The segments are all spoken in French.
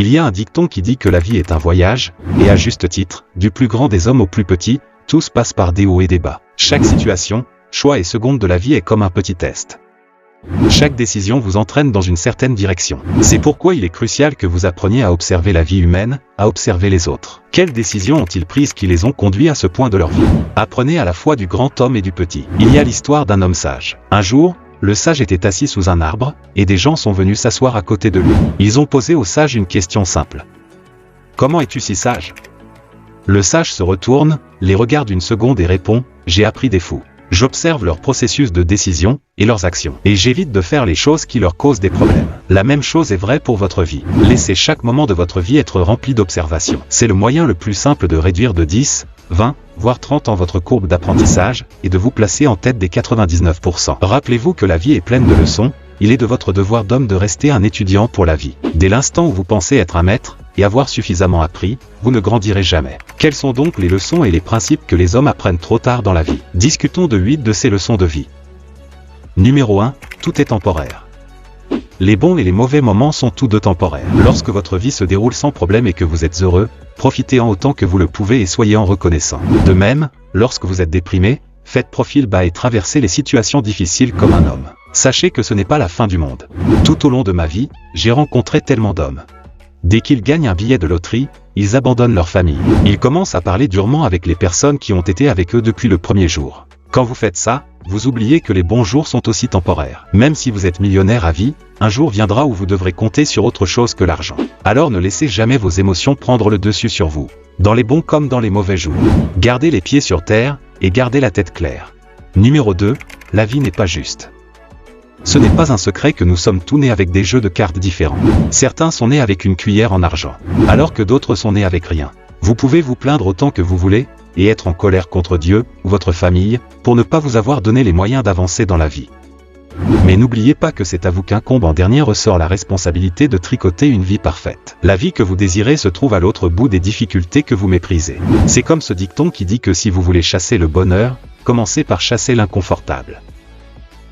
Il y a un dicton qui dit que la vie est un voyage, et à juste titre, du plus grand des hommes au plus petit, tous passent par des hauts et des bas. Chaque situation, choix et seconde de la vie est comme un petit test. Chaque décision vous entraîne dans une certaine direction. C'est pourquoi il est crucial que vous appreniez à observer la vie humaine, à observer les autres. Quelles décisions ont-ils prises qui les ont conduits à ce point de leur vie? Apprenez à la fois du grand homme et du petit. Il y a l'histoire d'un homme sage. Un jour, le sage était assis sous un arbre, et des gens sont venus s'asseoir à côté de lui. Ils ont posé au sage une question simple. « Comment es-tu si sage ?» Le sage se retourne, les regarde une seconde et répond « J'ai appris des fous. J'observe leur processus de décision et leurs actions. Et j'évite de faire les choses qui leur causent des problèmes. » La même chose est vraie pour votre vie. Laissez chaque moment de votre vie être rempli d'observations. C'est le moyen le plus simple de réduire de 10, 20, voire 30 ans votre courbe d'apprentissage, et de vous placer en tête des 99%. Rappelez-vous que la vie est pleine de leçons, il est de votre devoir d'homme de rester un étudiant pour la vie. Dès l'instant où vous pensez être un maître, et avoir suffisamment appris, vous ne grandirez jamais. Quelles sont donc les leçons et les principes que les hommes apprennent trop tard dans la vie? Discutons de 8 de ces leçons de vie. Numéro 1, tout est temporaire. Les bons et les mauvais moments sont tous deux temporaires. Lorsque votre vie se déroule sans problème et que vous êtes heureux, profitez-en autant que vous le pouvez et soyez-en reconnaissant. De même, lorsque vous êtes déprimé, faites profil bas et traversez les situations difficiles comme un homme. Sachez que ce n'est pas la fin du monde. Tout au long de ma vie, j'ai rencontré tellement d'hommes. Dès qu'ils gagnent un billet de loterie, ils abandonnent leur famille. Ils commencent à parler durement avec les personnes qui ont été avec eux depuis le premier jour. Quand vous faites ça, vous oubliez que les bons jours sont aussi temporaires. Même si vous êtes millionnaire à vie, un jour viendra où vous devrez compter sur autre chose que l'argent. Alors ne laissez jamais vos émotions prendre le dessus sur vous. Dans les bons comme dans les mauvais jours. Gardez les pieds sur terre, et gardez la tête claire. Numéro 2, la vie n'est pas juste. Ce n'est pas un secret que nous sommes tous nés avec des jeux de cartes différents. Certains sont nés avec une cuillère en argent, alors que d'autres sont nés avec rien. Vous pouvez vous plaindre autant que vous voulez, et être en colère contre Dieu, ou votre famille, pour ne pas vous avoir donné les moyens d'avancer dans la vie. Mais n'oubliez pas que c'est à vous qu'incombe en dernier ressort la responsabilité de tricoter une vie parfaite. La vie que vous désirez se trouve à l'autre bout des difficultés que vous méprisez. C'est comme ce dicton qui dit que si vous voulez chasser le bonheur, commencez par chasser l'inconfortable.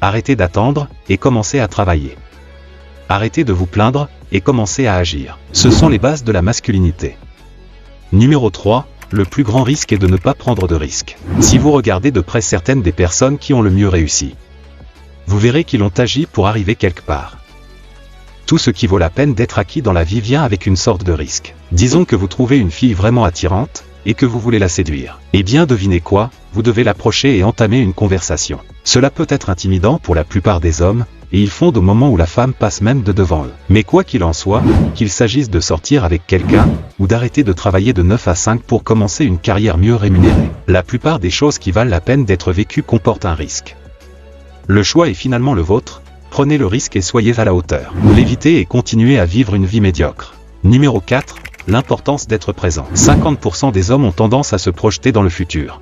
Arrêtez d'attendre, et commencez à travailler. Arrêtez de vous plaindre, et commencez à agir. Ce sont les bases de la masculinité. Numéro 3, le plus grand risque est de ne pas prendre de risques. Si vous regardez de près certaines des personnes qui ont le mieux réussi, vous verrez qu'ils ont agi pour arriver quelque part. Tout ce qui vaut la peine d'être acquis dans la vie vient avec une sorte de risque. Disons que vous trouvez une fille vraiment attirante, et que vous voulez la séduire. Eh bien devinez quoi, vous devez l'approcher et entamer une conversation. Cela peut être intimidant pour la plupart des hommes, et ils fondent au moment où la femme passe même de devant eux. Mais quoi qu'il en soit, qu'il s'agisse de sortir avec quelqu'un, ou d'arrêter de travailler de 9 à 5 pour commencer une carrière mieux rémunérée, la plupart des choses qui valent la peine d'être vécues comportent un risque. Le choix est finalement le vôtre, prenez le risque et soyez à la hauteur. Ou l'évitez et continuez à vivre une vie médiocre. Numéro 4. L'importance d'être présent. 50% des hommes ont tendance à se projeter dans le futur,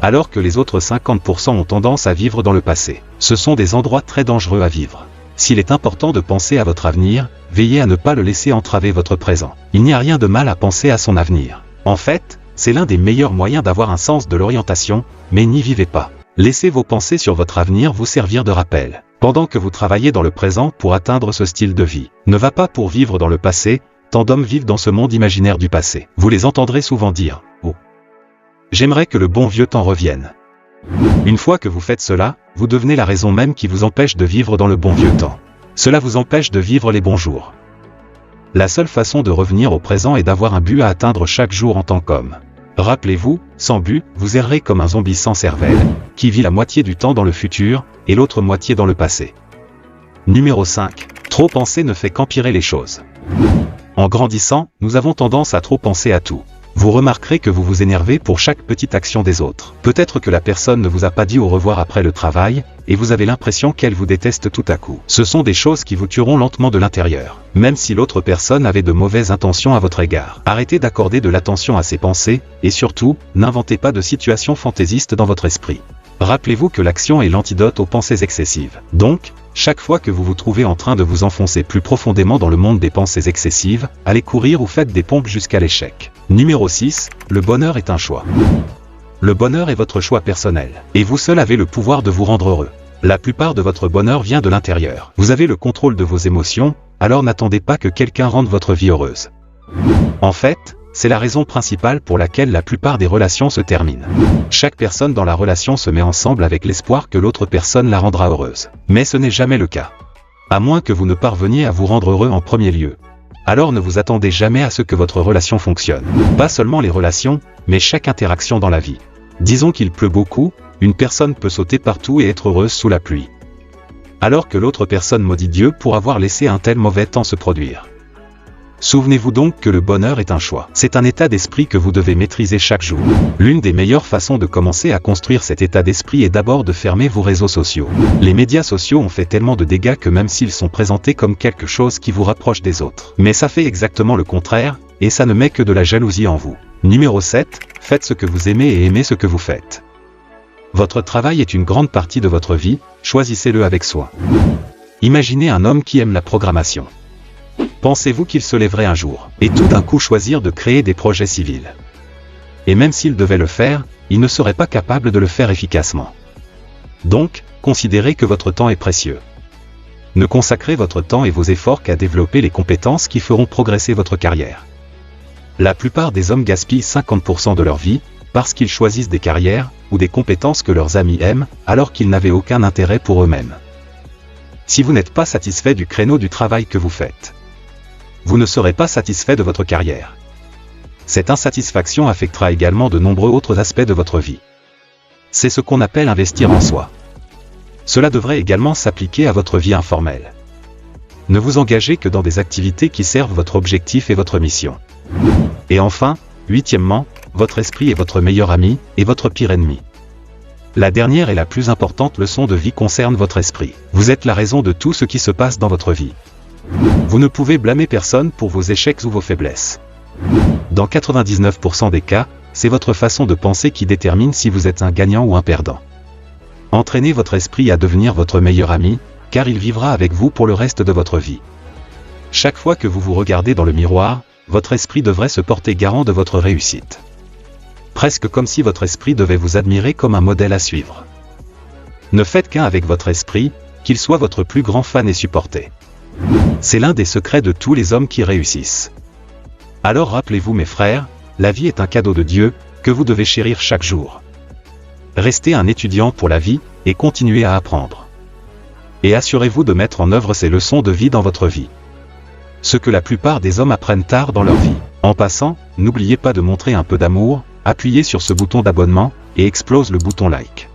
alors que les autres 50% ont tendance à vivre dans le passé. Ce sont des endroits très dangereux à vivre. S'il est important de penser à votre avenir, veillez à ne pas le laisser entraver votre présent. Il n'y a rien de mal à penser à son avenir. En fait, c'est l'un des meilleurs moyens d'avoir un sens de l'orientation, mais n'y vivez pas. Laissez vos pensées sur votre avenir vous servir de rappel, pendant que vous travaillez dans le présent pour atteindre ce style de vie. Ne va pas pour vivre dans le passé, tant d'hommes vivent dans ce monde imaginaire du passé. Vous les entendrez souvent dire « Oh, j'aimerais que le bon vieux temps revienne ». Une fois que vous faites cela, vous devenez la raison même qui vous empêche de vivre dans le bon vieux temps. Cela vous empêche de vivre les bons jours. La seule façon de revenir au présent est d'avoir un but à atteindre chaque jour en tant qu'homme. Rappelez-vous, sans but, vous errez comme un zombie sans cervelle, qui vit la moitié du temps dans le futur, et l'autre moitié dans le passé. Numéro 5. Trop penser ne fait qu'empirer les choses. En grandissant, nous avons tendance à trop penser à tout. Vous remarquerez que vous vous énervez pour chaque petite action des autres. Peut-être que la personne ne vous a pas dit au revoir après le travail, et vous avez l'impression qu'elle vous déteste tout à coup. Ce sont des choses qui vous tueront lentement de l'intérieur, même si l'autre personne avait de mauvaises intentions à votre égard. Arrêtez d'accorder de l'attention à ses pensées, et surtout, n'inventez pas de situations fantaisistes dans votre esprit. Rappelez-vous que l'action est l'antidote aux pensées excessives. Donc, chaque fois que vous vous trouvez en train de vous enfoncer plus profondément dans le monde des pensées excessives, allez courir ou faites des pompes jusqu'à l'échec. Numéro 6, le bonheur est un choix. Le bonheur est votre choix personnel, et vous seul avez le pouvoir de vous rendre heureux. La plupart de votre bonheur vient de l'intérieur. Vous avez le contrôle de vos émotions, alors n'attendez pas que quelqu'un rende votre vie heureuse. En fait, c'est la raison principale pour laquelle la plupart des relations se terminent. Chaque personne dans la relation se met ensemble avec l'espoir que l'autre personne la rendra heureuse. Mais ce n'est jamais le cas. À moins que vous ne parveniez à vous rendre heureux en premier lieu. Alors ne vous attendez jamais à ce que votre relation fonctionne. Pas seulement les relations, mais chaque interaction dans la vie. Disons qu'il pleut beaucoup, une personne peut sauter partout et être heureuse sous la pluie. Alors que l'autre personne maudit Dieu pour avoir laissé un tel mauvais temps se produire. Souvenez-vous donc que le bonheur est un choix. C'est un état d'esprit que vous devez maîtriser chaque jour. L'une des meilleures façons de commencer à construire cet état d'esprit est d'abord de fermer vos réseaux sociaux. Les médias sociaux ont fait tellement de dégâts que même s'ils sont présentés comme quelque chose qui vous rapproche des autres. Mais ça fait exactement le contraire, et ça ne met que de la jalousie en vous. Numéro 7, faites ce que vous aimez et aimez ce que vous faites. Votre travail est une grande partie de votre vie, choisissez-le avec soin. Imaginez un homme qui aime la programmation. Pensez-vous qu'il se lèverait un jour, et tout d'un coup choisir de créer des projets civils? Et même s'il devait le faire, il ne serait pas capable de le faire efficacement. Donc, considérez que votre temps est précieux. Ne consacrez votre temps et vos efforts qu'à développer les compétences qui feront progresser votre carrière. La plupart des hommes gaspillent 50% de leur vie, parce qu'ils choisissent des carrières, ou des compétences que leurs amis aiment, alors qu'ils n'avaient aucun intérêt pour eux-mêmes. Si vous n'êtes pas satisfait du créneau du travail que vous faites, vous ne serez pas satisfait de votre carrière. Cette insatisfaction affectera également de nombreux autres aspects de votre vie. C'est ce qu'on appelle investir en soi. Cela devrait également s'appliquer à votre vie informelle. Ne vous engagez que dans des activités qui servent votre objectif et votre mission. Et enfin, huitièmement, votre esprit est votre meilleur ami, et votre pire ennemi. La dernière et la plus importante leçon de vie concerne votre esprit. Vous êtes la raison de tout ce qui se passe dans votre vie. Vous ne pouvez blâmer personne pour vos échecs ou vos faiblesses. Dans 99% des cas, c'est votre façon de penser qui détermine si vous êtes un gagnant ou un perdant. Entraînez votre esprit à devenir votre meilleur ami, car il vivra avec vous pour le reste de votre vie. Chaque fois que vous vous regardez dans le miroir, votre esprit devrait se porter garant de votre réussite. Presque comme si votre esprit devait vous admirer comme un modèle à suivre. Ne faites qu'un avec votre esprit, qu'il soit votre plus grand fan et supporter. C'est l'un des secrets de tous les hommes qui réussissent. Alors rappelez-vous mes frères, la vie est un cadeau de Dieu, que vous devez chérir chaque jour. Restez un étudiant pour la vie, et continuez à apprendre. Et assurez-vous de mettre en œuvre ces leçons de vie dans votre vie. Ce que la plupart des hommes apprennent tard dans leur vie. En passant, n'oubliez pas de montrer un peu d'amour, appuyez sur ce bouton d'abonnement, et explose le bouton like.